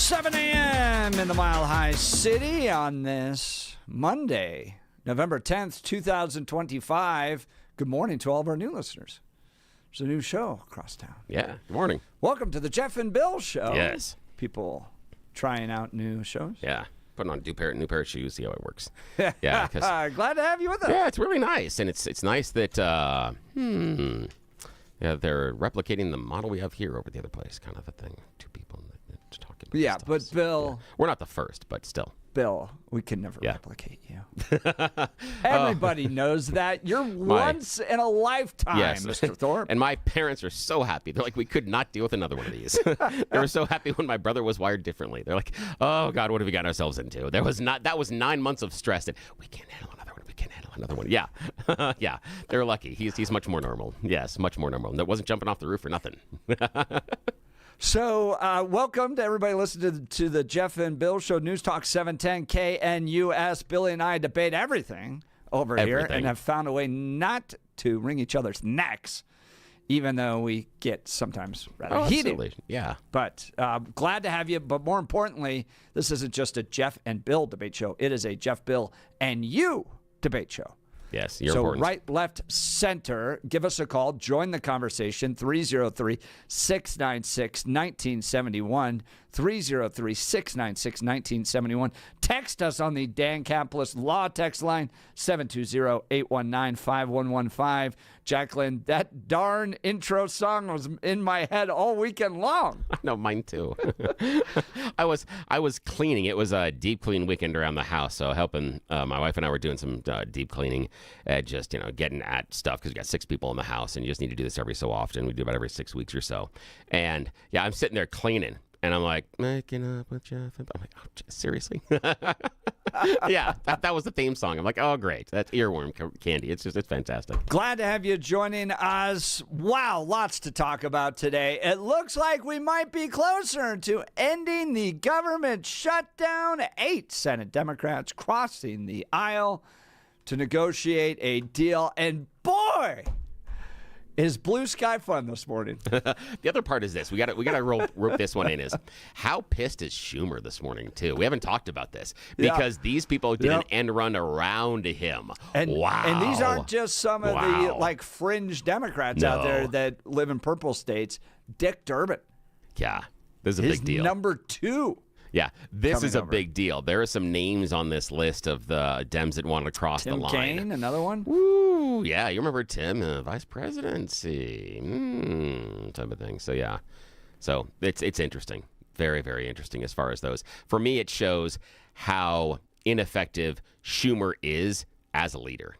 7 a.m. in the Mile High City on this Monday, November 10th, 2025. Good morning to all of our new listeners. There's a new show across town. Yeah, good morning. Welcome to the Jeff and Bill Show. Yes. People trying out new shows. Yeah, putting on a new pair of shoes, see how it works. Yeah, glad to have you with us. Yeah, it's really nice, and it's nice that they're replicating the model we have here over the other place, kind of a thing. Two people talking. Yeah, but Bill, we're not the first, but still. Bill, we can never replicate you. Everybody knows that. You're once in a lifetime, Mr. Thorpe. And my parents are so happy. They're like, we could not deal with another one of these. They were so happy when my brother was wired differently. They're like, oh, God, what have we got ourselves into? That was 9 months of stress. And we can't handle another one. We can't handle another one. Yeah. Yeah. They're lucky. He's much more normal. Yes, much more normal. That wasn't jumping off the roof or nothing. So, welcome to everybody listening to the Jeff and Bill Show, News Talk 710 KNUS. Billy and I debate everything over here and have found a way not to wring each other's necks, even though we get sometimes rather heated. Absolutely. Yeah. But glad to have you. But more importantly, this isn't just a Jeff and Bill debate show. It is a Jeff, Bill, and you debate show. Yes, you're so important. Right, left, center, give us a call. Join the conversation, 303-696-1971, 303-696-1971. Text us on the Dan Capitalist Law text line, 720-819-5115. Jacqueline, that darn intro song was in my head all weekend long. I know, mine too. I was cleaning. It was a deep clean weekend around the house, so helping my wife and I were doing some deep cleaning, just getting at stuff because we got 6 people in the house, and you just need to do this every so often. We do about every 6 weeks or so, and yeah, I'm sitting there cleaning. And I'm like, making up with Jeff. I'm like, oh, seriously? Yeah, that was the theme song. I'm like, oh, great. That's earworm candy. It's fantastic. Glad to have you joining us. Wow, lots to talk about today. It looks like we might be closer to ending the government shutdown. 8 Senate Democrats crossing the aisle to negotiate a deal. And boy, is blue sky fun this morning. The other part is this. We got to rope this one in. Is how pissed is Schumer this morning, too? We haven't talked about this because these people did an end run around him. Wow. And these aren't just some of the fringe Democrats out there that live in purple states. Dick Durbin. Yeah, this is a big deal. Number 2. Yeah, this is a big deal. There are some names on this list of the Dems that want to cross the line. Tim Kaine, another one? Woo, yeah, you remember Tim, vice presidency, type of thing. So, yeah. So, it's interesting. Very, very interesting as far as those. For me, it shows how ineffective Schumer is as a leader.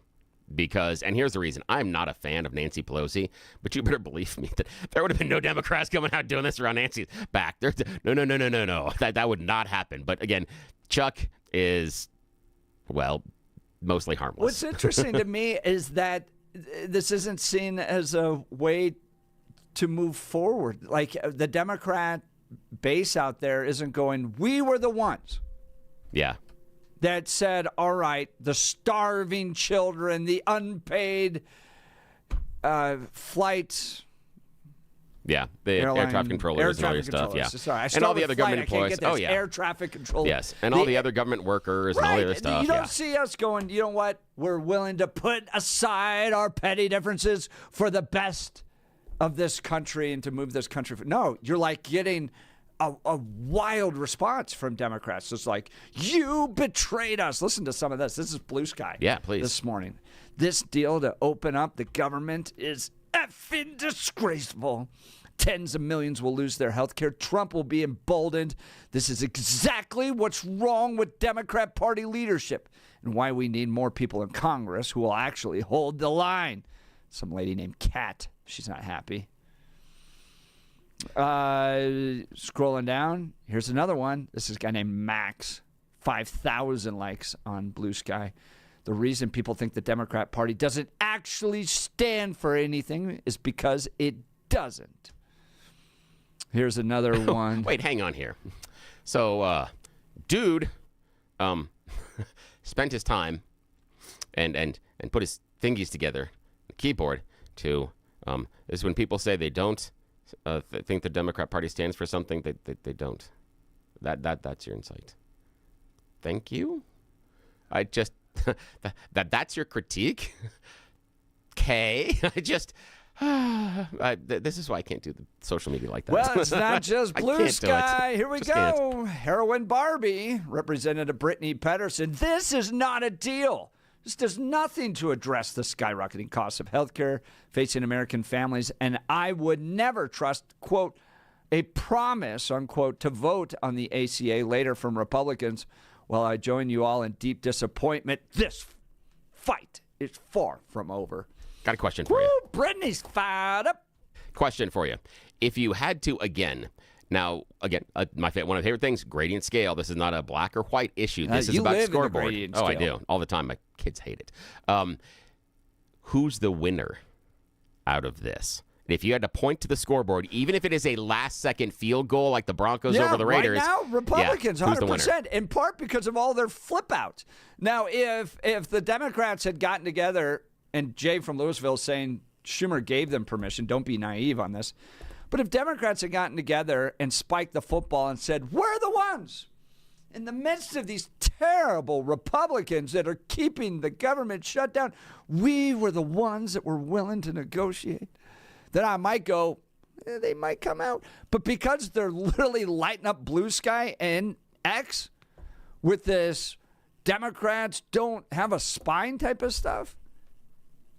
Because, and here's the reason, I'm not a fan of Nancy Pelosi, but you better believe me that there would have been no Democrats coming out doing this around Nancy's back. No. That would not happen. But again, Chuck is, mostly harmless. What's interesting to me is that this isn't seen as a way to move forward. Like the Democrat base out there isn't going, we were the ones. Yeah. That said, all right, the starving children, the unpaid flights. Yeah, the air traffic controllers and all your stuff. Yeah, sorry, and all the other government employees. Oh, yeah. Air traffic controllers. Yes, and all the other government workers and all the other stuff. You don't see us going, you know what? We're willing to put aside our petty differences for the best of this country and to move this country. No, you're like getting a wild response from Democrats. It's like, you betrayed us. Listen to some of this. This is Blue Sky. Yeah, please. This morning. This deal to open up the government is effing disgraceful. Tens of millions will lose their health care. Trump will be emboldened. This is exactly what's wrong with Democrat Party leadership and why we need more people in Congress who will actually hold the line. Some lady named Kat. She's not happy. Scrolling down, here's another one. This is a guy named Max. 5,000 likes on Blue Sky. The reason people think the Democrat Party doesn't actually stand for anything is because it doesn't. Here's another one. Wait, hang on here. So, dude spent his time and put his thingies together, the keyboard, to is when people say they don't think the Democrat Party stands for something, they don't. That's your insight. Thank you. I just that's your critique. Okay. This is why I can't do the social media like that. Well, it's not just blue sky. Here we Just go. can't. Heroin Barbie, Representative Brittany Pedersen. This is not a deal. This does nothing to address the skyrocketing costs of health care facing American families. And I would never trust, quote, a promise, unquote, to vote on the ACA later from Republicans. While I join you all in deep disappointment, this fight is far from over. Got a question for you. Brittany's fired up. Question for you. If you had to, one of my favorite things, gradient scale. This is not a black or white issue. This is about scoreboard. Oh, I do. All the time. My kids hate it. Who's the winner out of this? If you had to point to the scoreboard, even if it is a last-second field goal like the Broncos over the Raiders. Right now, Republicans, who's 100%, in part because of all their flip-outs. Now, if the Democrats had gotten together, and Jay from Louisville saying Schumer gave them permission, don't be naive on this, but if Democrats had gotten together and spiked the football and said, we're the ones in the midst of these terrible Republicans that are keeping the government shut down, we were the ones that were willing to negotiate, then I might go, they might come out. But because they're literally lighting up blue sky and X with this Democrats don't have a spine type of stuff,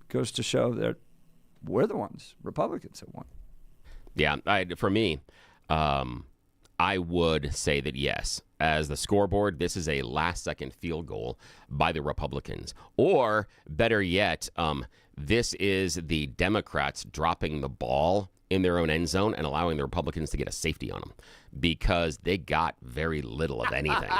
goes to show that we're the ones, Republicans, that won. Yeah, for me, I would say that yes, as the scoreboard, this is a last-second field goal by the Republicans. Or, better yet, this is the Democrats dropping the ball in their own end zone and allowing the Republicans to get a safety on them because they got very little of anything.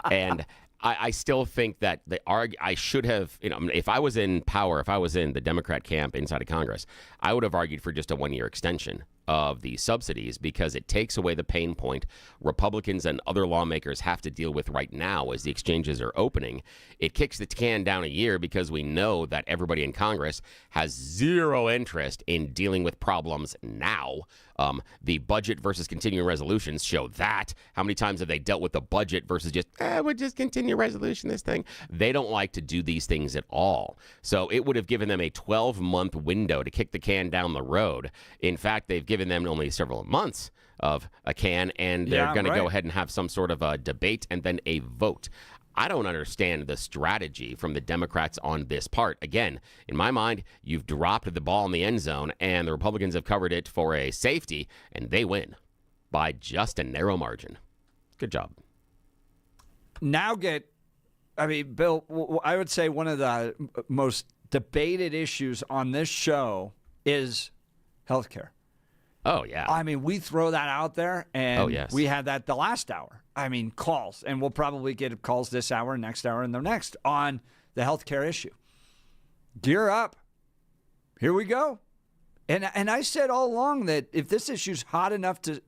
And I still think that I should have, if I was in power, if I was in the Democrat camp inside of Congress, I would have argued for just a one-year extension of the subsidies because it takes away the pain point Republicans and other lawmakers have to deal with right now as the exchanges are opening. It kicks the can down a year because we know that everybody in Congress has zero interest in dealing with problems now. The budget versus continuing resolutions show that. How many times have they dealt with the budget versus just, we'll just continue resolution this thing? They don't like to do these things at all. So it would have given them a 12-month window to kick the can down the road. In fact, they've given them only several months of a can, and they're going to go ahead and have some sort of a debate and then a vote. I don't understand the strategy from the Democrats on this part. Again, in my mind, you've dropped the ball in the end zone, and the Republicans have covered it for a safety, and they win by just a narrow margin. Good job. Bill, I would say one of the most debated issues on this show is healthcare. Oh, yeah. I mean, we throw that out there, and we had that the last hour. I mean, calls, and we'll probably get calls this hour, next hour, and the next on the healthcare issue. Gear up. Here we go. And I said all along that if this issue's hot enough to,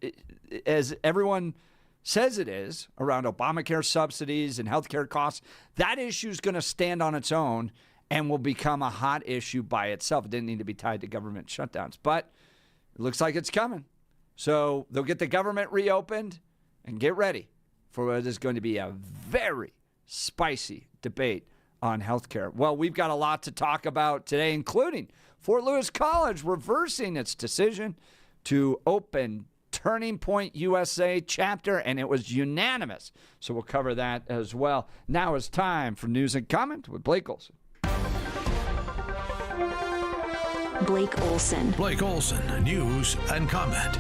as everyone says it is, around Obamacare subsidies and healthcare costs, that issue's going to stand on its own and will become a hot issue by itself. It didn't need to be tied to government shutdowns, but it looks like it's coming. So they'll get the government reopened and get ready for what is going to be a very spicy debate on healthcare. Well, we've got a lot to talk about today, including Fort Lewis College reversing its decision to open Turning Point USA chapter, and it was unanimous. So we'll cover that as well. Now it's time for News and Comment with Blake Olson. Blake Olson. Blake Olson, News and Comment.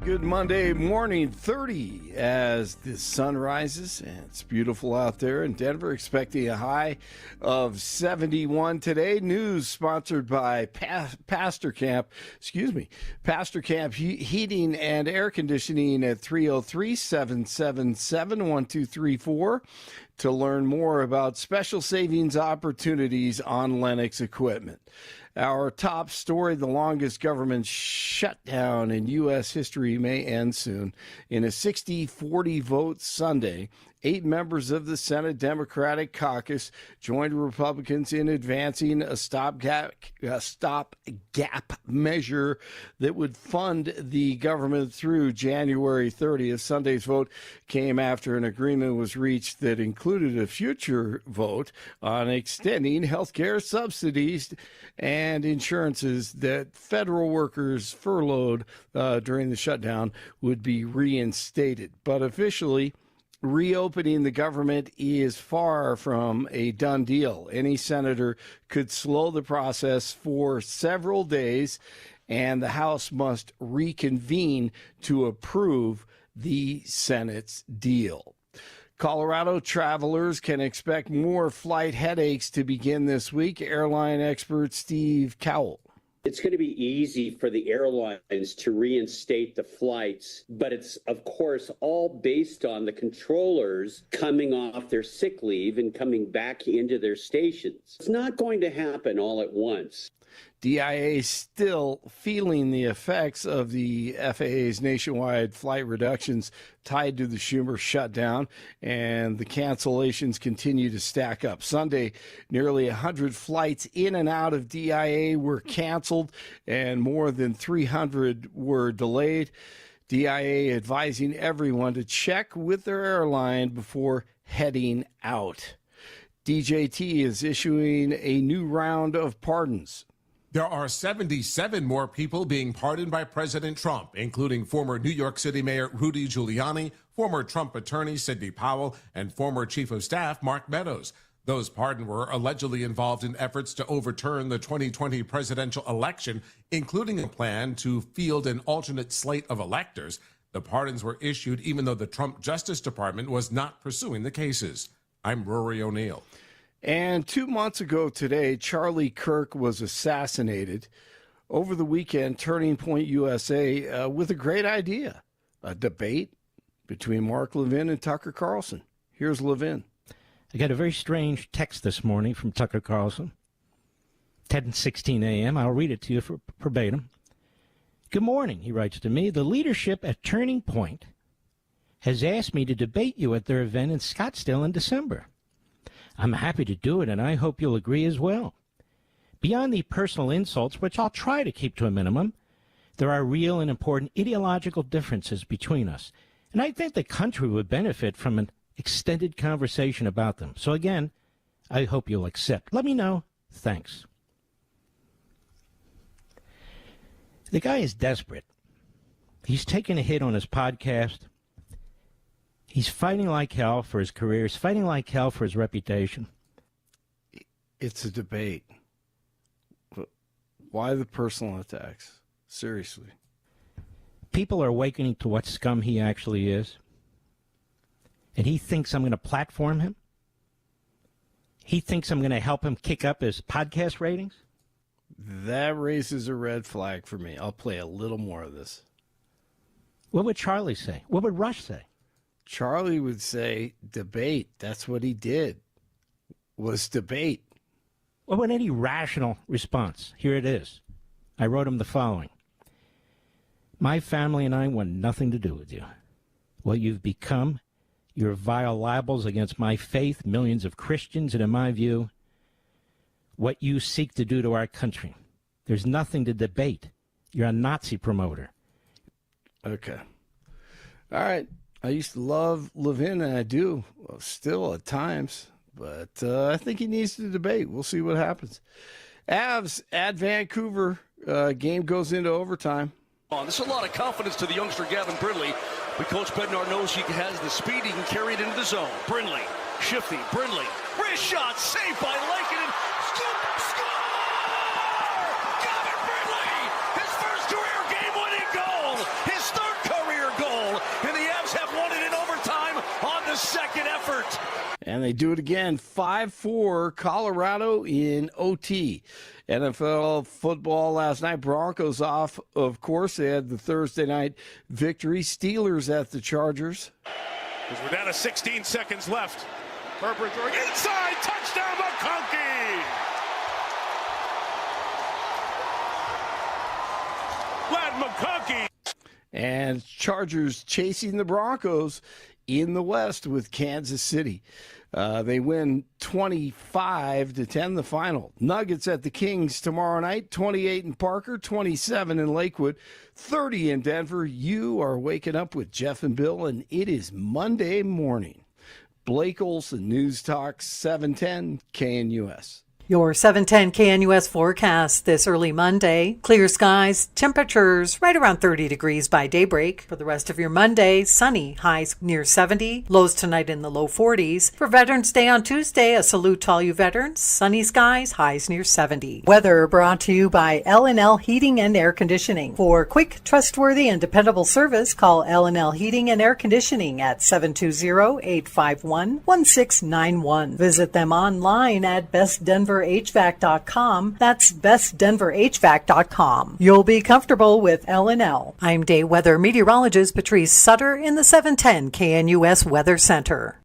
Good Monday morning, 30 as the sun rises, and it's beautiful out there in Denver, expecting a high of 71 today. News sponsored by Pastor Camp Heating and Air Conditioning at 303-777-1234 to learn more about special savings opportunities on Lennox equipment. Our top story, the longest government shutdown in U.S. history may end soon. In a 60-40 vote Sunday, 8 members of the Senate Democratic Caucus joined Republicans in advancing a stopgap measure that would fund the government through January 30th. Sunday's vote came after an agreement was reached that included a future vote on extending health care subsidies and insurances that federal workers furloughed during the shutdown would be reinstated. But officially, reopening the government is far from a done deal. Any senator could slow the process for several days, and the House must reconvene to approve the Senate's deal. Colorado travelers can expect more flight headaches to begin this week. Airline expert Steve Cowell. It's going to be easy for the airlines to reinstate the flights, but it's, of course, all based on the controllers coming off their sick leave and coming back into their stations. It's not going to happen all at once. DIA still feeling the effects of the FAA's nationwide flight reductions tied to the Schumer shutdown, and the cancellations continue to stack up. Sunday, nearly 100 flights in and out of DIA were canceled, and more than 300 were delayed. DIA advising everyone to check with their airline before heading out. DJT is issuing a new round of pardons. There are 77 more people being pardoned by President Trump, including former New York City Mayor Rudy Giuliani, former Trump attorney Sidney Powell, and former Chief of Staff Mark Meadows. Those pardoned were allegedly involved in efforts to overturn the 2020 presidential election, including a plan to field an alternate slate of electors. The pardons were issued even though the Trump Justice Department was not pursuing the cases. I'm Rory O'Neill. And 2 months ago today, Charlie Kirk was assassinated. Over the weekend, Turning Point USA with a great idea, a debate between Mark Levin and Tucker Carlson. Here's Levin. I got a very strange text this morning from Tucker Carlson, 10:16 a.m. I'll read it to you for verbatim. Good morning, he writes to me. The leadership at Turning Point has asked me to debate you at their event in Scottsdale in December. I'm happy to do it, and I hope you'll agree as well. Beyond the personal insults, which I'll try to keep to a minimum, there are real and important ideological differences between us, and I think the country would benefit from an extended conversation about them. So again, I hope you'll accept. Let me know. Thanks. The guy is desperate. He's taken a hit on his podcast. He's fighting like hell for his career. He's fighting like hell for his reputation. It's a debate. Why the personal attacks? Seriously. People are awakening to what scum he actually is. And he thinks I'm going to platform him. He thinks I'm going to help him kick up his podcast ratings. That raises a red flag for me. I'll play a little more of this. What would Charlie say? What would Rush say? Charlie would say, debate. That's what he did, was debate. What would any rational response? Here it is. I wrote him the following. My family and I want nothing to do with you. What you've become, your vile libels against my faith, millions of Christians, and in my view, what you seek to do to our country. There's nothing to debate. You're a Nazi promoter. Okay. All right. I used to love Levin, and I do still at times, but I think he needs to debate. We'll see what happens. Avs at Vancouver. Game goes into overtime. This is a lot of confidence to the youngster Gavin Brindley, but Coach Bednar knows he has the speed. He can carry it into the zone. Brindley, shifty, Brindley, wrist shot, saved by Lankinen. Score! Gavin Brindley, his first career game-winning goal, his third career goal, and the Avs have won it in overtime on the second effort. And they do it again, 5-4, Colorado in OT. NFL football last night, Broncos off, of course. They had the Thursday night victory. Steelers at the Chargers. Because we're down to 16 seconds left. Herbert throwing inside, touchdown McConkey! Lad McConkey! And Chargers chasing the Broncos in the West with Kansas City. They win 25-10 the final. Nuggets at the Kings tomorrow night, 28 in Parker, 27 in Lakewood, 30 in Denver. You are waking up with Jeff and Bill, and it is Monday morning. Blake Olson, News Talk 710 KNUS. Your 710 KNUS forecast this early Monday. Clear skies, temperatures right around 30 degrees by daybreak. For the rest of your Monday, sunny, highs near 70, lows tonight in the low 40s. For Veterans Day on Tuesday, a salute to all you veterans. Sunny skies, highs near 70. Weather brought to you by L&L Heating and Air Conditioning. For quick, trustworthy, and dependable service, call L&L Heating and Air Conditioning at 720-851-1691. Visit them online at bestdenverhvac.com. That's bestdenverhvac.com. You'll be comfortable with L&L. I'm day weather meteorologist Patrice Sutter in the 710 KNUS Weather Center.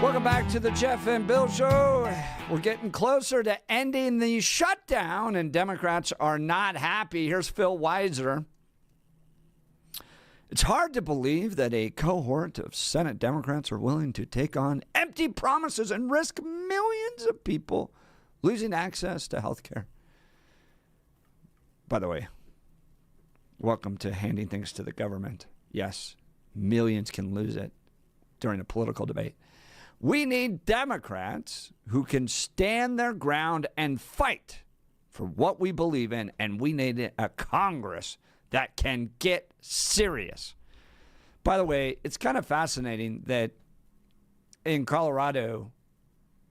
Welcome back to the Jeff and Bill Show. We're getting closer to ending the shutdown, and Democrats are not happy. Here's Phil Weiser. It's hard to believe that a cohort of Senate Democrats are willing to take on empty promises and risk millions of people losing access to health care. By the way, welcome to handing things to the government. Yes, millions can lose it during a political debate. We need Democrats who can stand their ground and fight for what we believe in, and we need a Congress that can get serious. By the way, it's kind of fascinating that in Colorado,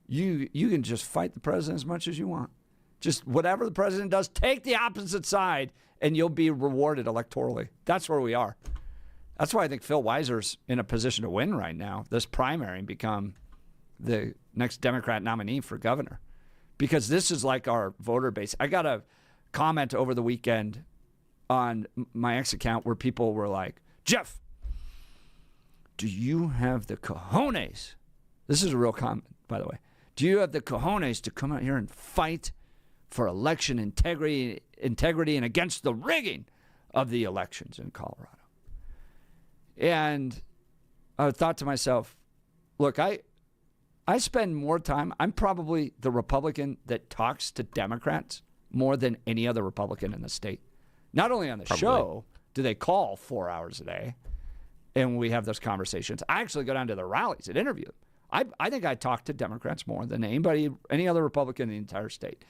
you can just fight the president as much as you want. Just whatever the president does, take the opposite side, and you'll be rewarded electorally. That's where we are. That's why I think Phil Weiser's in a position to win right now, this primary, and become the next Democrat nominee for governor. Because this is like our voter base. I got a comment over the weekend on my X account where people were like, Jeff, do you have the cojones? This is a real comment, by the way. Do you have the cojones to come out here and fight for election integrity and against the rigging of the elections in Colorado? And I thought to myself, look, I spend more time. I'm probably the Republican that talks to Democrats more than any other Republican in the state. Not only on the show do they call 4 hours a day, and we have those conversations. I actually go down to the rallies and interview them. I think I talk to Democrats more than any other Republican in the entire state.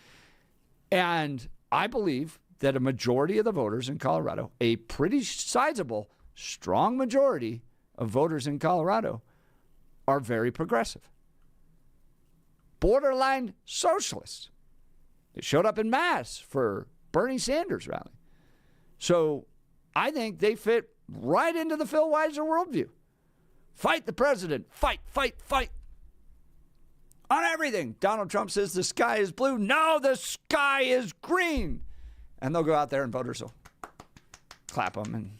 And I believe that a majority of the voters in Colorado, a pretty sizable, strong majority of voters in Colorado, are very progressive. Borderline socialists. They showed up in mass for Bernie Sanders rally. So I think they fit right into the Phil Weiser worldview. Fight the president. Fight, fight, fight. On everything. Donald Trump says the sky is blue. No, the sky is green. And they'll go out there and voters will clap them. And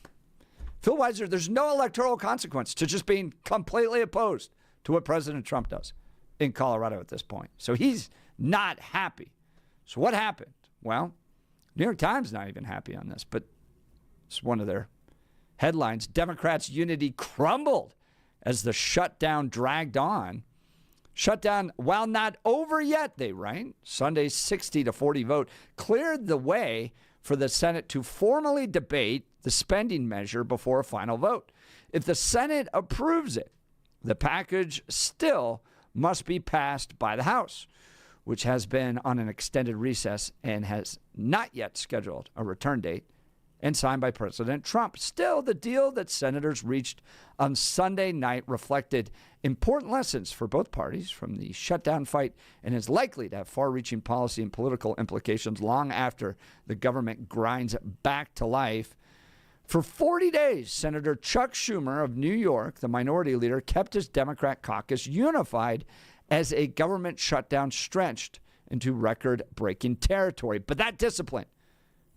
Phil Weiser, there's no electoral consequence to just being completely opposed to what President Trump does in Colorado at this point. So he's not happy. So what happened? Well, New York Times not even happy on this, but it's one of their headlines. Democrats' unity crumbled as the shutdown dragged on. Shutdown, while not over yet, they write, Sunday's 60-40 vote cleared the way for the Senate to formally debate the spending measure before a final vote. If the Senate approves it, the package still must be passed by the House, which has been on an extended recess and has not yet scheduled a return date, and signed by President Trump. Still, the deal that senators reached on Sunday night reflected important lessons for both parties from the shutdown fight and is likely to have far-reaching policy and political implications long after the government grinds back to life. For 40 days, Senator Chuck Schumer of New York, the minority leader, kept his Democrat caucus unified as a government shutdown stretched into record-breaking territory. But that discipline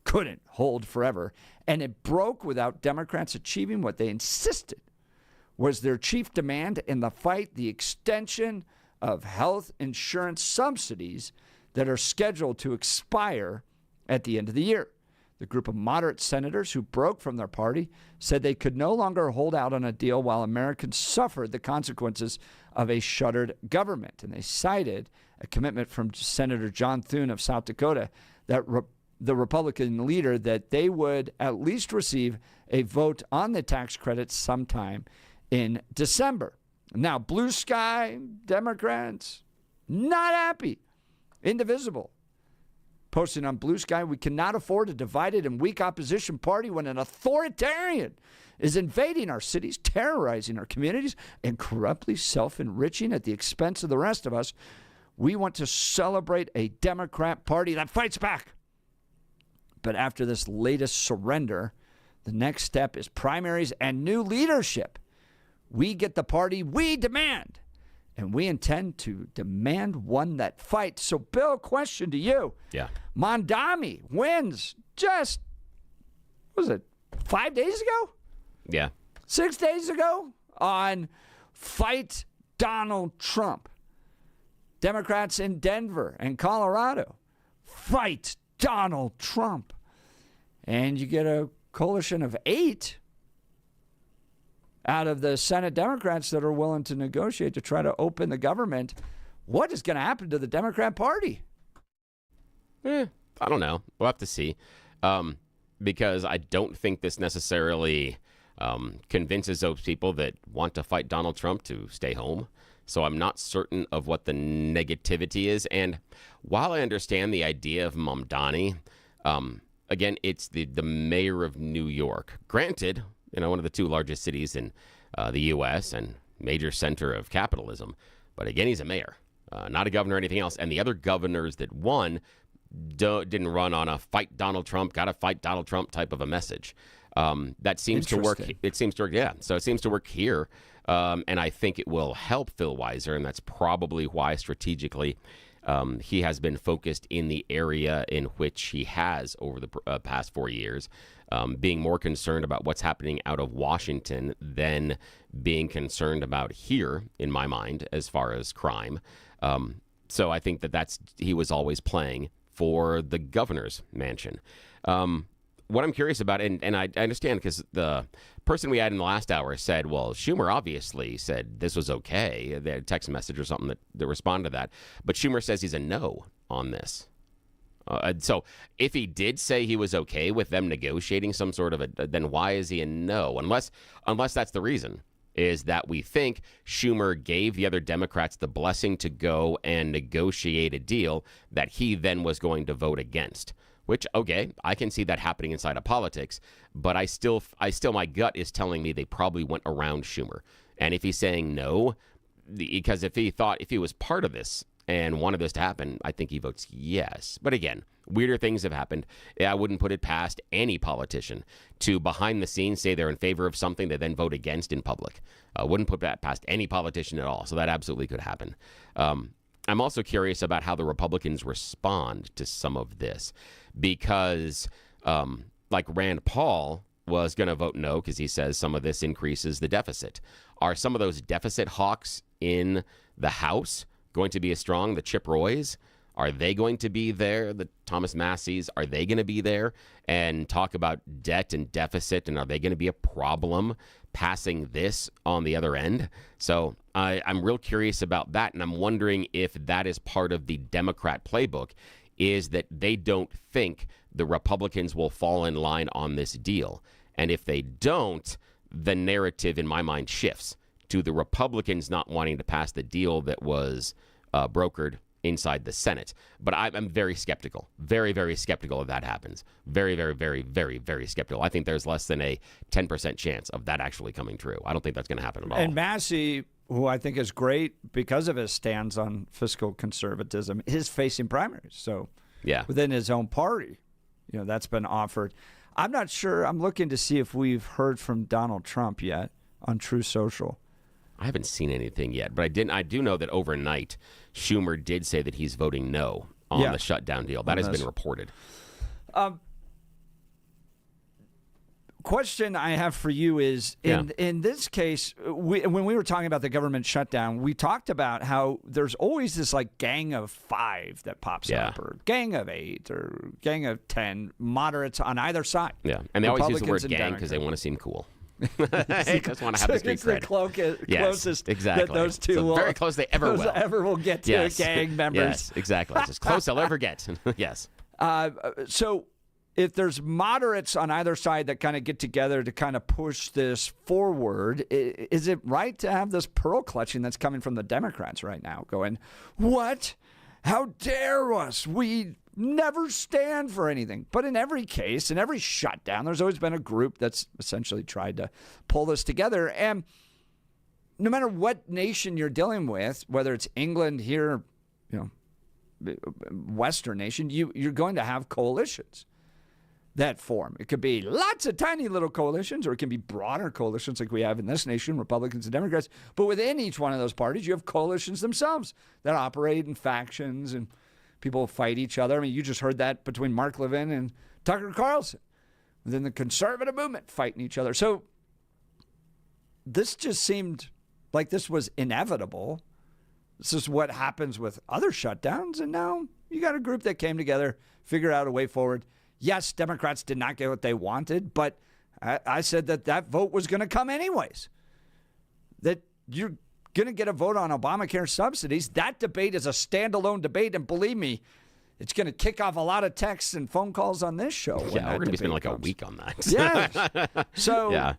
couldn't hold forever, and it broke without Democrats achieving what they insisted was their chief demand in the fight, the extension of health insurance subsidies that are scheduled to expire at the end of the year. The group of moderate senators who broke from their party said they could no longer hold out on a deal while Americans suffered the consequences of a shuttered government. And they cited a commitment from Senator John Thune of South Dakota that the Republican leader that they would at least receive a vote on the tax credits sometime in December. Now, blue sky Democrats, not happy, indivisible. Posting on Blue Sky, we cannot afford a divided and weak opposition party when an authoritarian is invading our cities, terrorizing our communities, and corruptly self-enriching at the expense of the rest of us. We want to celebrate a Democrat party that fights back. But after this latest surrender, the next step is primaries and new leadership. We get the party we demand, and we intend to demand one that fights. So, Bill, question to you. Yeah. Mondami wins just, what was it, 5 days ago? Yeah. 6 days ago on Fight Donald Trump. Democrats in Denver and Colorado fight Donald Trump. And you get a coalition of 8 out of the Senate Democrats that are willing to negotiate to try to open the government. What is going to happen to the Democrat Party? I don't know. We'll have to see. Because I don't think this necessarily convinces those people that want to fight Donald Trump to stay home. So I'm not certain of what the negativity is. And while I understand the idea of Mamdani, again, it's the mayor of New York. Granted, one of the 2 largest cities in the U.S. and major center of capitalism. But again, he's a mayor, not a governor or anything else. And the other governors that won didn't run on a fight Donald Trump, got to fight Donald Trump type of a message. That seems to work. It seems to work. Yeah. So it seems to work here. And I think it will help Phil Weiser. And that's probably why strategically he has been focused in the area in which he has over the past 4 years, being more concerned about what's happening out of Washington than being concerned about here, in my mind, as far as crime. So I think that he was always playing for the governor's mansion. What I'm curious about, and I understand because the person we had in the last hour said, well, Schumer obviously said this was okay. They had a text message or something that responded to that. But Schumer says he's a no on this. So if he did say he was okay with them negotiating some sort of then why is he a no? Unless that's the reason, is that we think Schumer gave the other Democrats the blessing to go and negotiate a deal that he then was going to vote against. Which, okay, I can see that happening inside of politics, but I still, my gut is telling me they probably went around Schumer. And if he's saying no, because if he was part of this and wanted this to happen, I think he votes yes. But again, weirder things have happened. I wouldn't put it past any politician to behind the scenes say they're in favor of something they then vote against in public. I wouldn't put that past any politician at all. So that absolutely could happen. I'm also curious about how the Republicans respond to some of this because like Rand Paul was going to vote no because he says some of this increases the deficit. Are some of those deficit hawks in the House going to be as strong? The Chip Roys, are they going to be there? The Thomas Masseys, are they going to be there and talk about debt and deficit? And are they going to be a problem passing this on the other end? So I'm real curious about that. And I'm wondering if that is part of the Democrat playbook, is that they don't think the Republicans will fall in line on this deal. And if they don't, the narrative in my mind shifts to the Republicans not wanting to pass the deal that was brokered inside the Senate. But I'm very skeptical, very, very skeptical if that happens. Very, very, very, very, very skeptical. I think there's less than a 10% chance of that actually coming true. I don't think that's going to happen at all. And Massey, who I think is great because of his stance on fiscal conservatism, is facing primaries. So yeah, within his own party, that's been offered. I'm not sure. I'm looking to see if we've heard from Donald Trump yet on True Social. I haven't seen anything yet, but I do know that overnight Schumer did say that he's voting no on the shutdown deal. That has been reported. question I have for you is, in this case, when we were talking about the government shutdown, we talked about how there's always this like gang of 5 that pops up, or gang of 8, or gang of 10 moderates on either side. Yeah, and they always use the word Republicans and gang because they want to seem cool. They just want to have the street it's cred. The closest exactly. that those two so very close they ever will get to gang members. Yes, exactly. It's as close they'll ever get. Yes. So if there's moderates on either side that kind of get together to kind of push this forward, is it right to have this pearl clutching that's coming from the Democrats right now going, what? How dare us? We never stand for anything. But in every case, in every shutdown, there's always been a group that's essentially tried to pull this together. And no matter what nation you're dealing with, whether it's England here, Western nation, you're going to have coalitions that form. It could be lots of tiny little coalitions, or it can be broader coalitions like we have in this nation, Republicans and Democrats. But within each one of those parties, you have coalitions themselves that operate in factions, and people fight each other. I mean, you just heard that between Mark Levin and Tucker Carlson. Within the conservative movement, fighting each other. So this just seemed like this was inevitable. This is what happens with other shutdowns. And now you got a group that came together, figured out a way forward. Yes, Democrats did not get what they wanted, but I said that vote was going to come anyways. That you're going to get a vote on Obamacare subsidies. That debate is a standalone debate, and believe me, it's going to kick off a lot of texts and phone calls on this show. Yeah, we're going to be spending like a week on that. Yeah. So, yeah.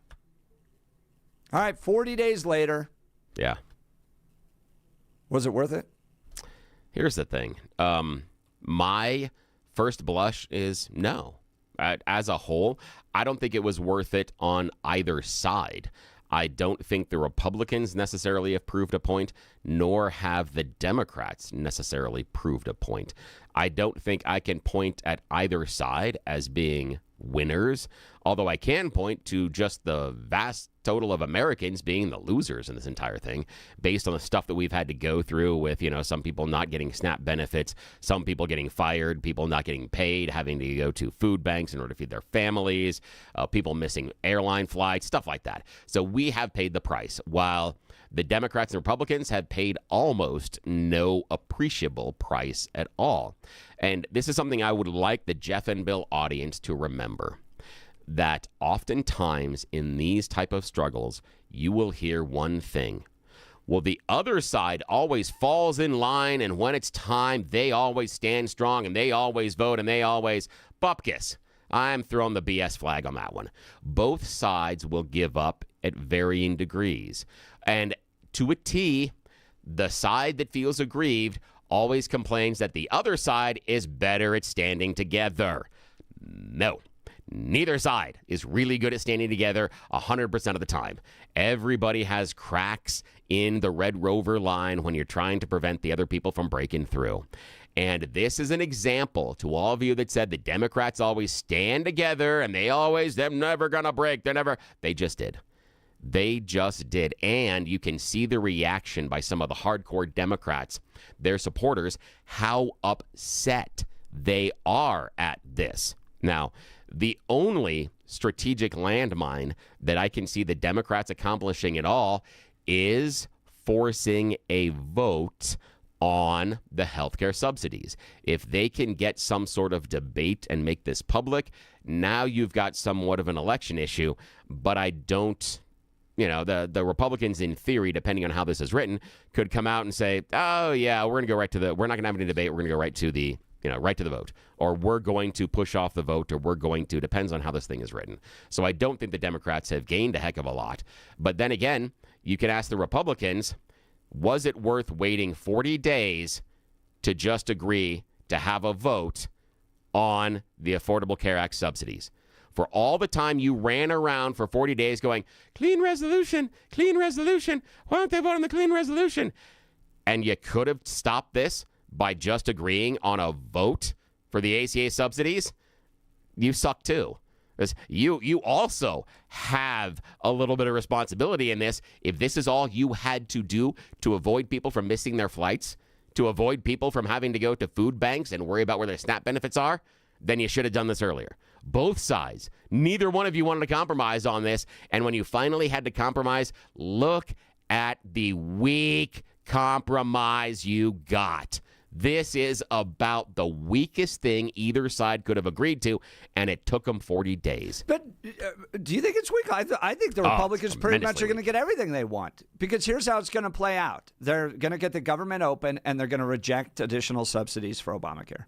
All right, 40 days later. Yeah. Was it worth it? Here's the thing. My first blush is no. As a whole, I don't think it was worth it on either side. I don't think the Republicans necessarily have proved a point, nor have the Democrats necessarily proved a point. I don't think I can point at either side as being winners, although I can point to just the vast total of Americans being the losers in this entire thing, based on the stuff that we've had to go through with, some people not getting SNAP benefits, some people getting fired, people not getting paid, having to go to food banks in order to feed their families, people missing airline flights, stuff like that. So we have paid the price, while the Democrats and Republicans have paid almost no appreciable price at all. And this is something I would like the Jeff and Bill audience to remember, that oftentimes in these type of struggles, you will hear one thing. Well, the other side always falls in line, and when it's time, they always stand strong, and they always vote, and they always bupkis. I'm throwing the BS flag on that one. Both sides will give up at varying degrees. And to a T, the side that feels aggrieved always complains that the other side is better at standing together. No. Neither side is really good at standing together 100% of the time. Everybody has cracks in the Red Rover line when you're trying to prevent the other people from breaking through. And this is an example to all of you that said the Democrats always stand together and they're never going to break. They just did. They just did. And you can see the reaction by some of the hardcore Democrats, their supporters, how upset they are at this. Now, the only strategic landmine that I can see the Democrats accomplishing at all is forcing a vote on the healthcare subsidies. If they can get some sort of debate and make this public, now you've got somewhat of an election issue. But I don't, the Republicans, in theory, depending on how this is written, could come out and say, oh, yeah, we're going to go right to we're not going to have any debate. We're going to go right to the vote, or we're going to push off the vote, or depends on how this thing is written. So I don't think the Democrats have gained a heck of a lot. But then again, you could ask the Republicans, was it worth waiting 40 days to just agree to have a vote on the Affordable Care Act subsidies? For all the time you ran around for 40 days going, clean resolution, why don't they vote on the clean resolution? And you could have stopped this by just agreeing on a vote for the ACA subsidies. You suck too. You also have a little bit of responsibility in this. If this is all you had to do to avoid people from missing their flights, to avoid people from having to go to food banks and worry about where their SNAP benefits are, then you should have done this earlier. Both sides. Neither one of you wanted to compromise on this. And when you finally had to compromise, look at the weak compromise you got. This is about the weakest thing either side could have agreed to, and it took them 40 days. But do you think it's weak? I think the Republicans pretty much are going to get everything they want, because here's how it's going to play out. They're going to get the government open, and they're going to reject additional subsidies for Obamacare.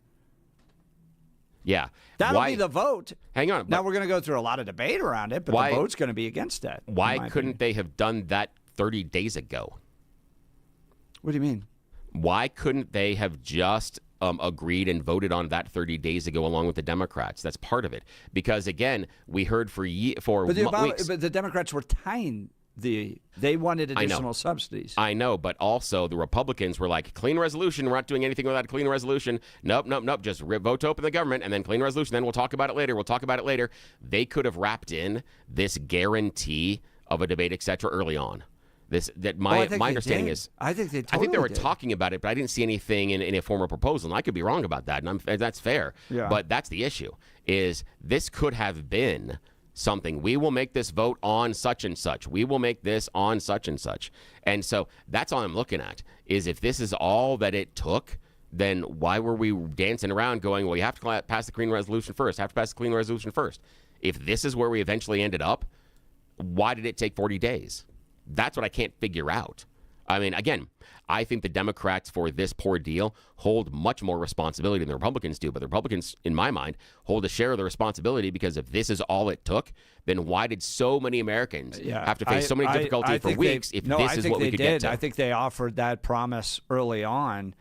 Yeah. That'll be the vote. Hang on. Now, we're going to go through a lot of debate around it, but the vote's going to be against that. Why couldn't they have done that 30 days ago? What do you mean? Why couldn't they have just agreed and voted on that 30 days ago along with the Democrats? That's part of it. Because, again, we heard for weeks. But the Democrats were tying they wanted additional subsidies. I know, but also the Republicans were like, clean resolution, we're not doing anything without a clean resolution. Nope, just vote to open the government and then clean resolution, then we'll talk about it later. They could have wrapped in this guarantee of a debate, et cetera, early on. My understanding is, I think they were talking about it, but I didn't see anything in a formal proposal, and I could be wrong about that, and that's fair. Yeah. But that's the issue, is this could have been something. We will make this vote on such and such. We will make this on such and such. And so that's all I'm looking at, is if this is all that it took, then why were we dancing around going, well, you have to pass the clean resolution first, If this is where we eventually ended up, why did it take 40 days? That's what I can't figure out. I mean, again, I think the Democrats for this poor deal hold much more responsibility than the Republicans do. But the Republicans, in my mind, hold a share of the responsibility, because if this is all it took, then why did so many Americans have to face so many difficulties for weeks if this is what we could get to? I think they offered that promise early on.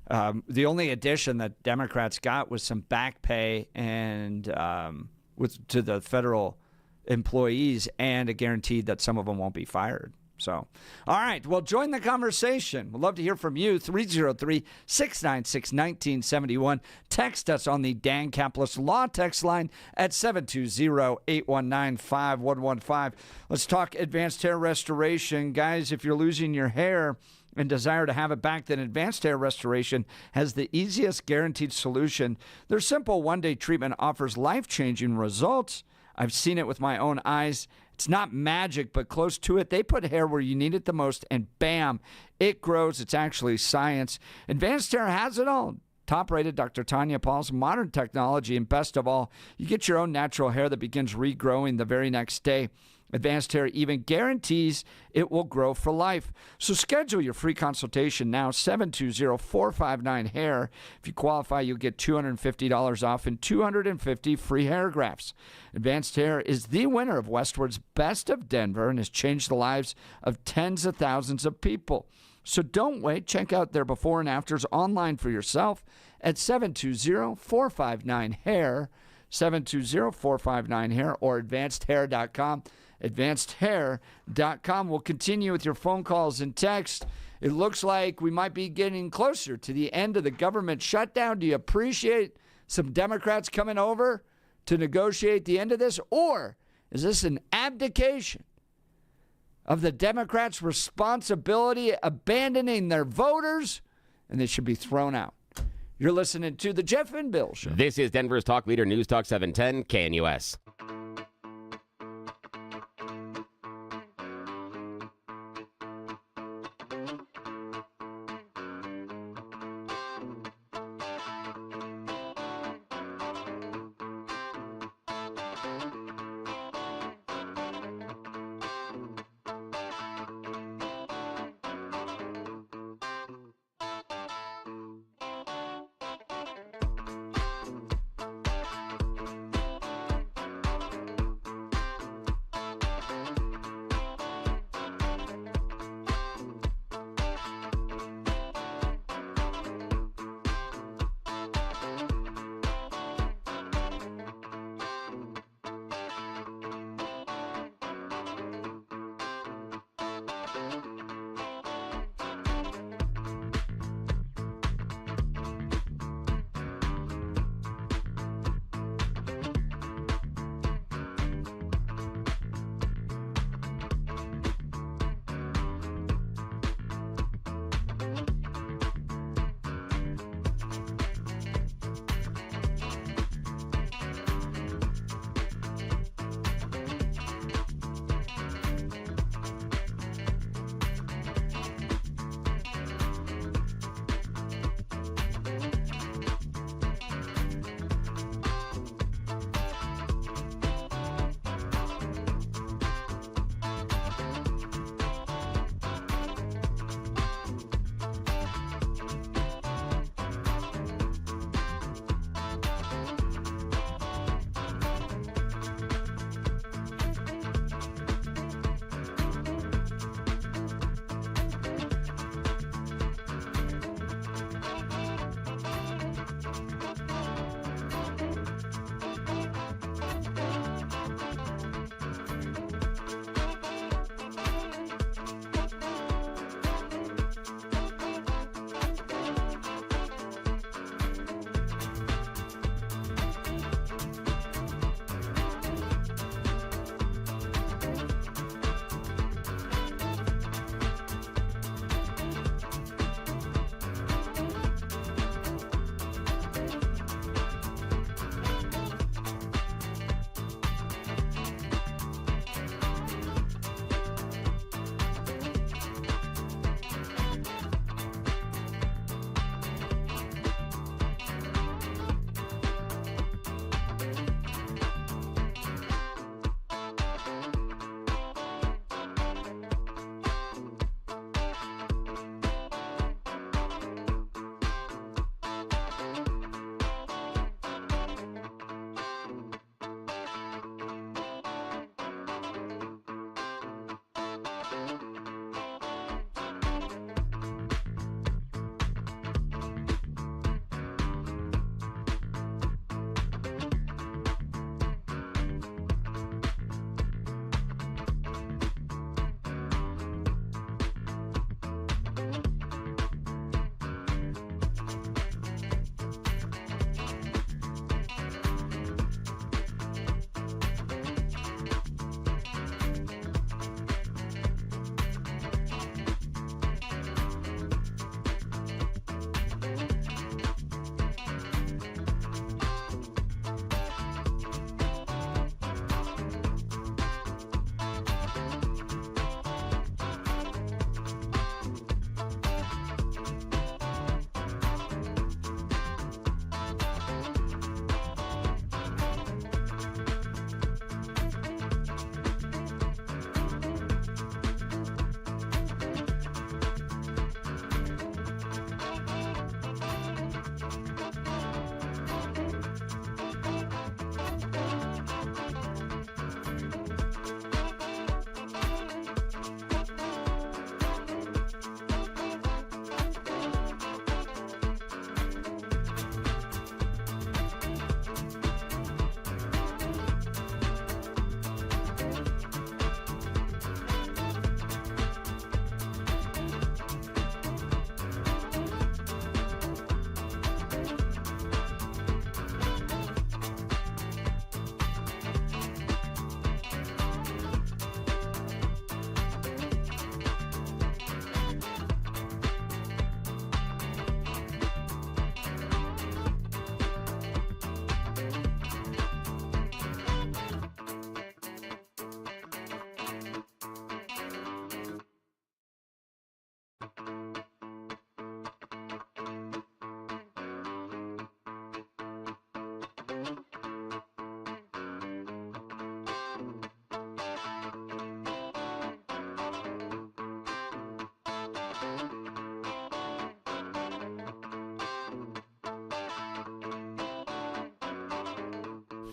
The only addition that Democrats got was some back pay and to the federal employees, and a guarantee that some of them won't be fired. So, all right. Well, join the conversation. We'd love to hear from you. 303-696-1971. Text us on the Dan Caplis Law text line at 720-819-5115. Let's talk advanced hair restoration. Guys, if you're losing your hair and desire to have it back, then Advanced Hair Restoration has the easiest guaranteed solution. Their simple one-day treatment offers life-changing results. I've seen it with my own eyes. It's not magic, but close to it. They put hair where you need it the most, and bam, it grows. It's actually science. Advanced Hair has it all. Top-rated Dr. Tanya Paul's modern technology, and best of all, you get your own natural hair that begins regrowing the very next day. Advanced Hair even guarantees it will grow for life. So schedule your free consultation now, 720-459-HAIR. If you qualify, you'll get $250 off and 250 free hair grafts. Advanced Hair is the winner of Westward's Best of Denver and has changed the lives of tens of thousands of people. So don't wait. Check out their before and afters online for yourself at 720-459-HAIR, 720-459-HAIR, or advancedhair.com. advancedhair.com. We'll continue with your phone calls and text. It looks like we might be getting closer to the end of the government shutdown. Do you appreciate some Democrats coming over to negotiate the end of this? Or is this an abdication of the Democrats' responsibility, abandoning their voters, and they should be thrown out? You're listening to The Jeff and Bill Show. This is Denver's Talk Leader, News Talk 710, KNUS.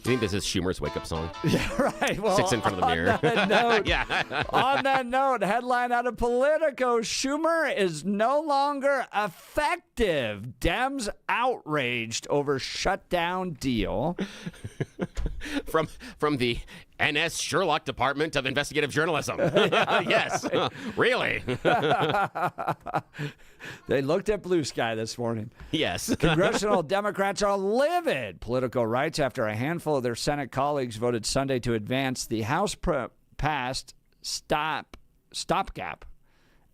You think this is Schumer's wake-up song? Yeah, right. Well, Sits in front of the mirror. Yeah. On that note, headline out of Politico, Schumer is no longer effective. Dems outraged over shutdown deal. From the NS Sherlock Department of Investigative Journalism. Yes. Really? They looked at blue sky this morning. Yes. Congressional Democrats are livid, Politico writes, after a handful of their Senate colleagues voted Sunday to advance the House-passed stopgap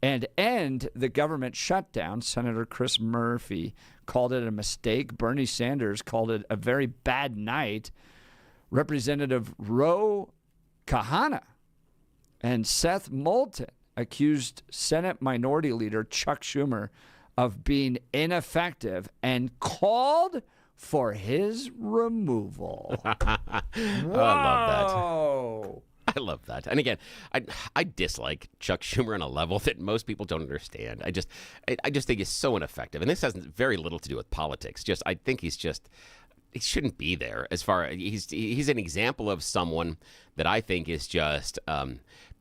and end the government shutdown. Senator Chris Murphy called it a mistake. Bernie Sanders called it a very bad night. Representative Ro Kahana and Seth Moulton accused Senate Minority Leader Chuck Schumer of being ineffective and called for his removal. I love that. And again, I dislike Chuck Schumer on a level that most people don't understand. I just think he's so ineffective. And this has very little to do with politics. I think he shouldn't be there. As far he's an example of someone that I think is just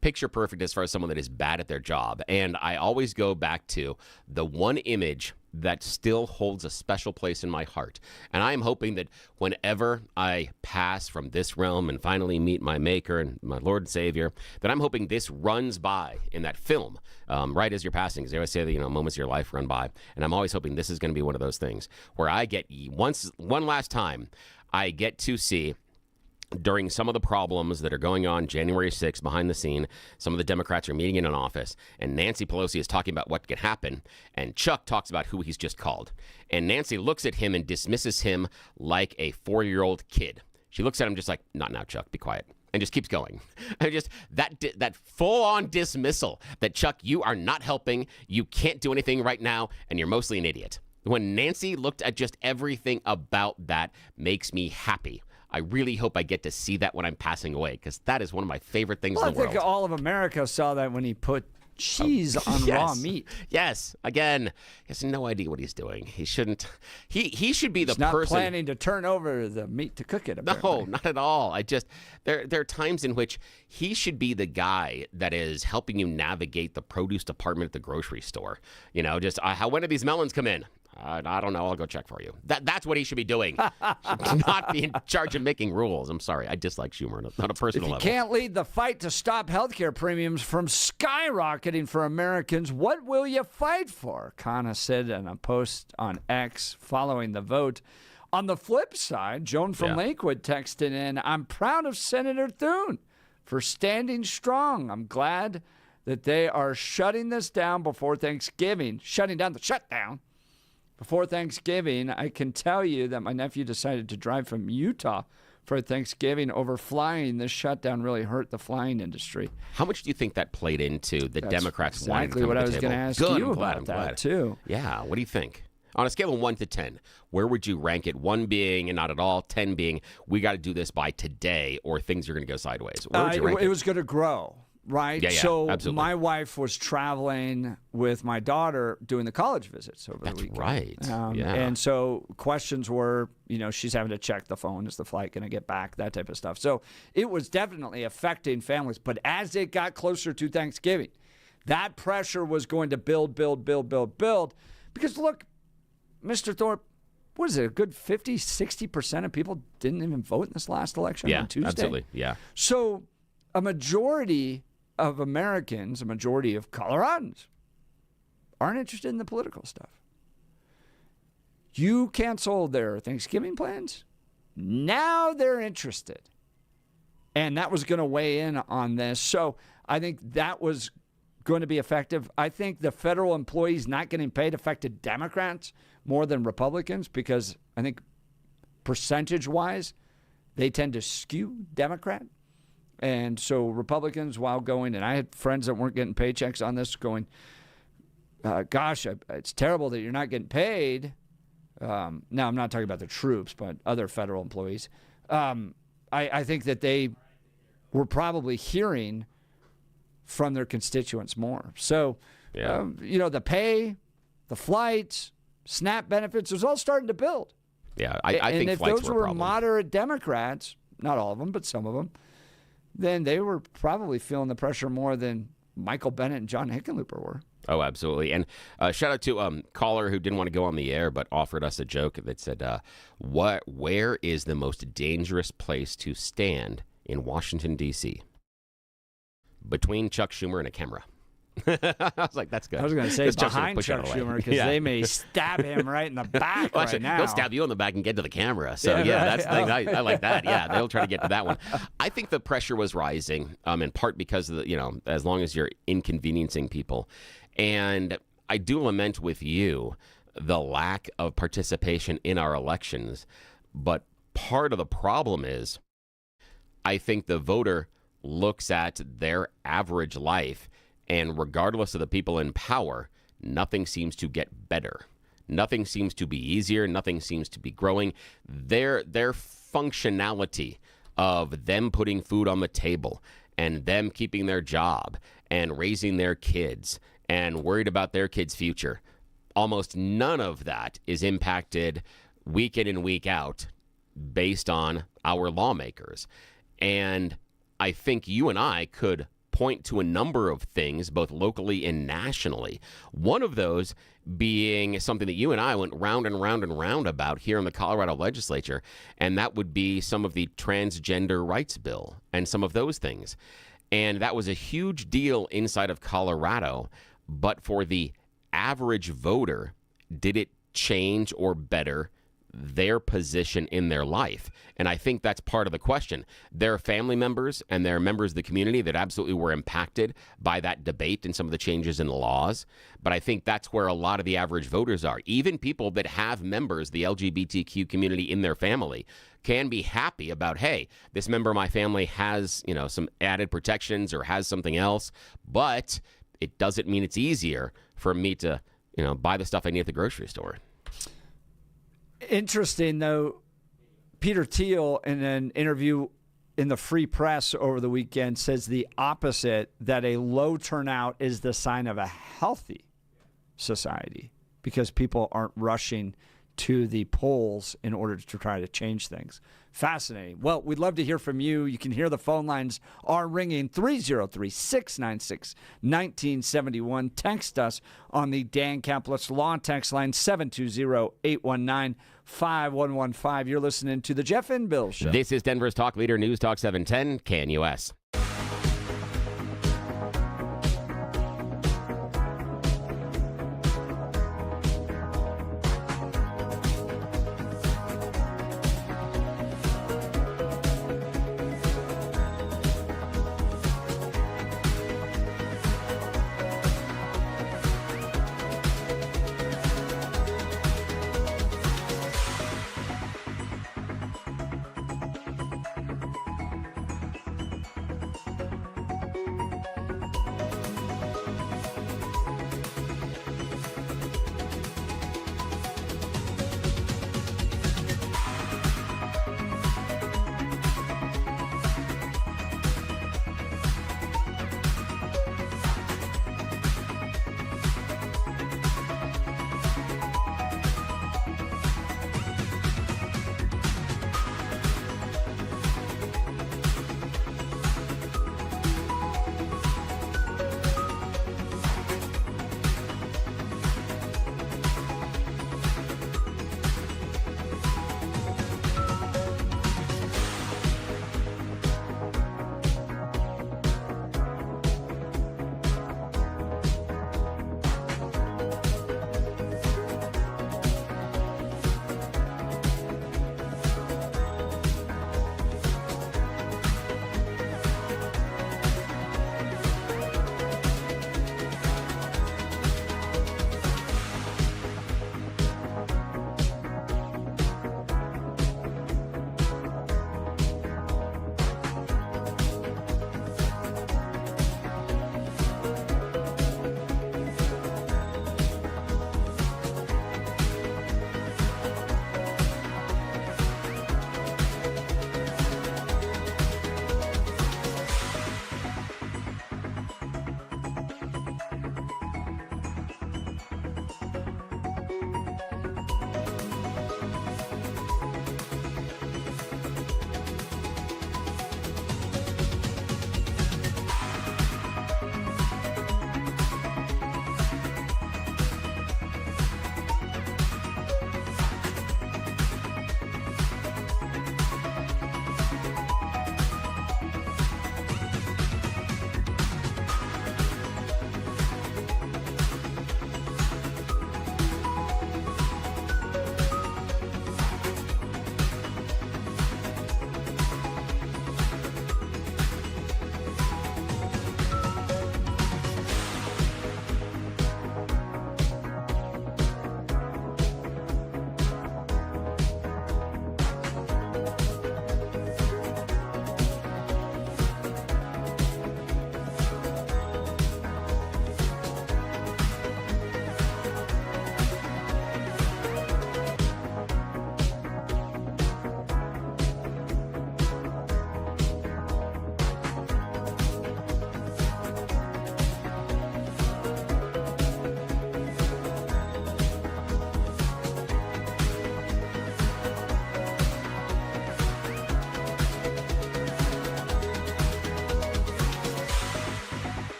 picture perfect as far as someone that is bad at their job. And I always go back to the one image that still holds a special place in my heart. And I am hoping that whenever I pass from this realm and finally meet my maker and my Lord and Savior, that I'm hoping this runs by in that film, right as you're passing. Because they always say that, moments of your life run by. And I'm always hoping this is going to be one of those things where I get one last time, I get to see during some of the problems that are going on January 6th behind the scene, some of the Democrats are meeting in an office, and Nancy Pelosi is talking about what could happen, and Chuck talks about who he's just called. And Nancy looks at him and dismisses him like a 4-year-old kid. She looks at him just like, not now, Chuck, be quiet. And just keeps going. And just that full-on dismissal that, Chuck, you are not helping, you can't do anything right now, and you're mostly an idiot. When Nancy looked at just everything about that makes me happy. I really hope I get to see that when I'm passing away, because that is one of my favorite things in the world. I think all of America saw that when he put cheese on raw meat. Yes. Again, he has no idea what he's doing. He shouldn't. He should be the He's not person planning to turn over the meat to cook it. Apparently. No, not at all. There are times in which he should be the guy that is helping you navigate the produce department at the grocery store. When do these melons come in? I don't know. I'll go check for you. That's what he should be doing. Should not be in charge of making rules. I'm sorry. I dislike Schumer on a personal level. If you can't lead the fight to stop healthcare premiums from skyrocketing for Americans, what will you fight for? Kana said in a post on X following the vote. On the flip side, Joan from Lakewood texted in, I'm proud of Senator Thune for standing strong. I'm glad that they are shutting this down before Thanksgiving, shutting down the shutdown. Before Thanksgiving, I can tell you that my nephew decided to drive from Utah for Thanksgiving over flying. This shutdown really hurt the flying industry. How much do you think that played into the Democrats wanting to come to the table? Exactly what I was going to ask you about that, too. Yeah, what do you think? On a scale of 1 to 10, where would you rank it? 1 being not at all, 10 being we got to do this by today or things are going to go sideways. Where would you rank it? It was going to grow. Right? Yeah, so absolutely. My wife was traveling with my daughter doing the college visits over the weekend. That's right. And so questions were, she's having to check the phone. Is the flight going to get back? That type of stuff. So it was definitely affecting families. But as it got closer to Thanksgiving, that pressure was going to build. Because look, Mr. Thorpe, what is it? A good 50, 60% of people didn't even vote in this last election on Tuesday. Absolutely. Yeah. So a majority of Americans, a majority of Coloradans, aren't interested in the political stuff. You canceled their Thanksgiving plans. Now they're interested. And that was going to weigh in on this. So I think that was going to be effective. I think the federal employees not getting paid affected Democrats more than Republicans because I think percentage-wise, they tend to skew Democrat. And so Republicans, while going, and I had friends that weren't getting paychecks on this going, gosh, it's terrible that you're not getting paid. Now, I'm not talking about the troops, but other federal employees. I think that they were probably hearing from their constituents more. So, the pay, the flights, SNAP benefits, it was all starting to build. Yeah, I and think if flights those were a were problem. moderate Democrats, not all of them, but some of them, then they were probably feeling the pressure more than Michael Bennett and John Hickenlooper were. Oh, absolutely. And shout out to caller who didn't want to go on the air but offered us a joke that said, where is the most dangerous place to stand in Washington, D.C.? Between Chuck Schumer and a camera. I was like, that's good. I was going to say Chuck's gonna behind push it Chuck away. Schumer because they may stab him right in the back Well, right actually, now. They'll stab you in the back and get to the camera. So, Yeah, yeah, right. that's the thing. I like that. Yeah, they'll try to get to that one. I think the pressure was rising, in part because of the, as long as you're inconveniencing people. And I do lament with you the lack of participation in our elections. But part of the problem is I think the voter looks at their average life, and regardless of the people in power, nothing seems to get better. Nothing seems to be easier. Nothing seems to be growing. Their functionality of them putting food on the table and them keeping their job and raising their kids and worried about their kids' future, almost none of that is impacted week in and week out based on our lawmakers. And I think you and I could point to a number of things, both locally and nationally. One of those being something that you and I went round and round and round about here in the Colorado legislature, and that would be some of the transgender rights bill and some of those things. And that was a huge deal inside of Colorado, but for the average voter, did it change or better their position in their life? And I think that's part of the question. There are family members and there are members of the community that absolutely were impacted by that debate and some of the changes in the laws. But I think that's where a lot of the average voters are. Even people that have members, the LGBTQ community in their family, can be happy about, hey, this member of my family has, some added protections or has something else, but it doesn't mean it's easier for me to, buy the stuff I need at the grocery store. Interesting, though, Peter Thiel, in an interview in the Free Press over the weekend, says the opposite, that a low turnout is the sign of a healthy society because people aren't rushing to the polls in order to try to change things. Fascinating. Well, we'd love to hear from you. You can hear the phone lines are ringing 303-696-1971. Text us on the Dan Caplis Law text line 720-819-5115. You're listening to the Jeff and Bill Show. This is Denver's Talk Leader, News Talk 710, KNUS.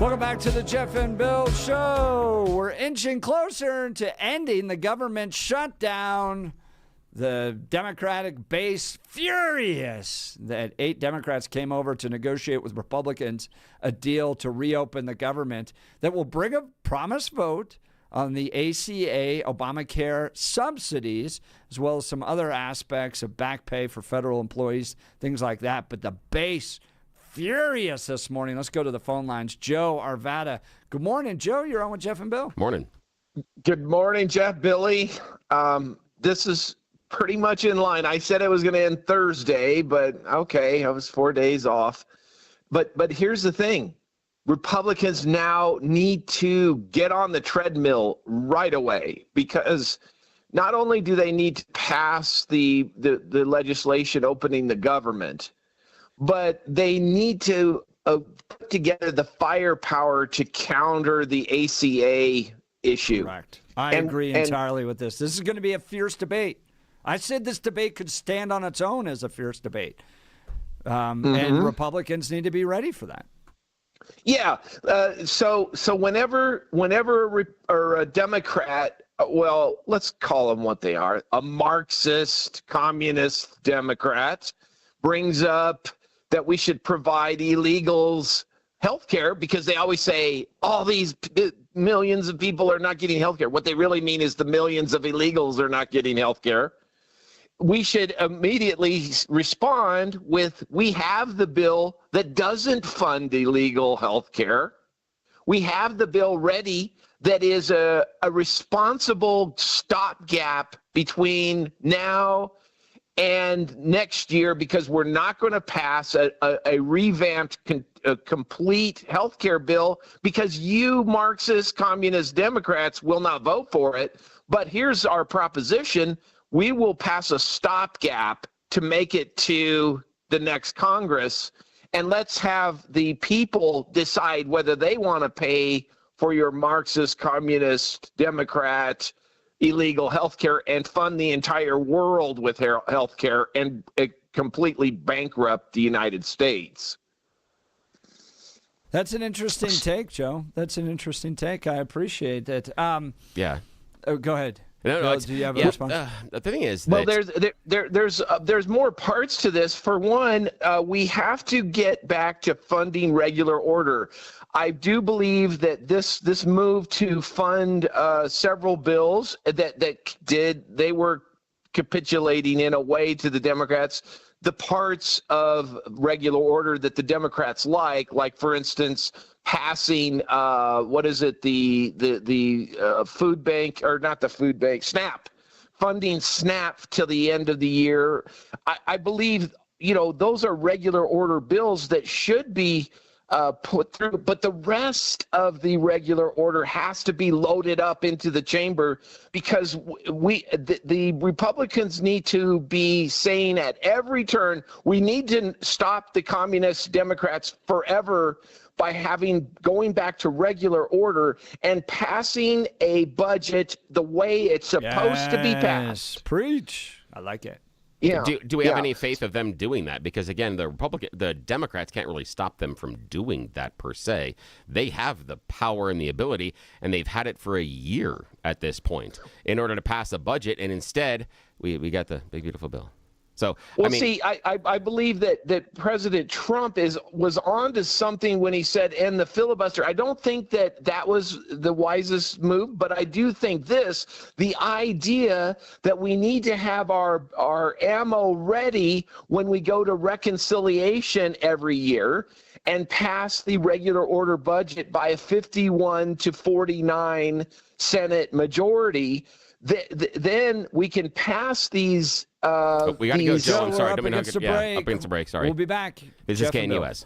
Welcome back to the Jeff and Bill Show. We're inching closer to ending the government shutdown. The Democratic base furious that 8 Democrats came over to negotiate with Republicans a deal to reopen the government that will bring a promised vote on the ACA, Obamacare subsidies, as well as some other aspects of back pay for federal employees, things like that. But the base furious this morning. Let's go to the phone lines. Joe Arvada. Good morning, Joe. You're on with Jeff and Bill. Morning. Good morning, Jeff. Billy. This is pretty much in line. I said it was going to end Thursday, but okay, I was 4 days off. But here's the thing. Republicans now need to get on the treadmill right away, because not only do they need to pass the legislation opening the government, but they need to put together the firepower to counter the ACA issue. Correct. I agree entirely with this. This is going to be a fierce debate. I said this debate could stand on its own as a fierce debate. And Republicans need to be ready for that. Yeah. So whenever a Democrat, well, let's call them what they are, a Marxist, communist Democrat, brings up that we should provide illegals health care, because they always say all these millions of people are not getting health care. What they really mean is the millions of illegals are not getting health care. We should immediately respond with, we have the bill that doesn't fund illegal health care. We have the bill ready that is a responsible stopgap between now and next year, because we're not going to pass a revamped, complete health care bill, because you Marxist, communist Democrats will not vote for it. But here's our proposition. We will pass a stopgap to make it to the next Congress, and let's have the people decide whether they want to pay for your Marxist, communist, Democrat, illegal health care and fund the entire world with health care and completely bankrupt the United States. That's an interesting take, Joe. That's an interesting take. I appreciate it. Yeah. Oh, go ahead. No, do you have a response? The thing is, well, there's more parts to this. For one, we have to get back to funding regular order. I do believe that this move to fund several bills they were capitulating in a way to the Democrats the parts of regular order that the Democrats like for instance, passing the food bank, or not the food bank, SNAP, funding SNAP till the end of the year. I believe those are regular order bills that should be put through, but the rest of the regular order has to be loaded up into the chamber, because the Republicans need to be saying at every turn, we need to stop the communist Democrats forever by going back to regular order and passing a budget the way it's supposed to be passed. Preach. I like it. Yeah. Do we have any faith of them doing that? Because again, the Democrats can't really stop them from doing that per se. They have the power and the ability, and they've had it for a year at this point in order to pass a budget. And instead, we got the big beautiful bill. So, I believe that President Trump was on to something when he said end the filibuster. I don't think that was the wisest move, but I do think the idea that we need to have our ammo ready when we go to reconciliation every year and pass the regular order budget by a 51-49 Senate majority, then we can pass these. We got to go, Joe. I'm sorry. Up against the break. Sorry. We'll be back. This is KNUS.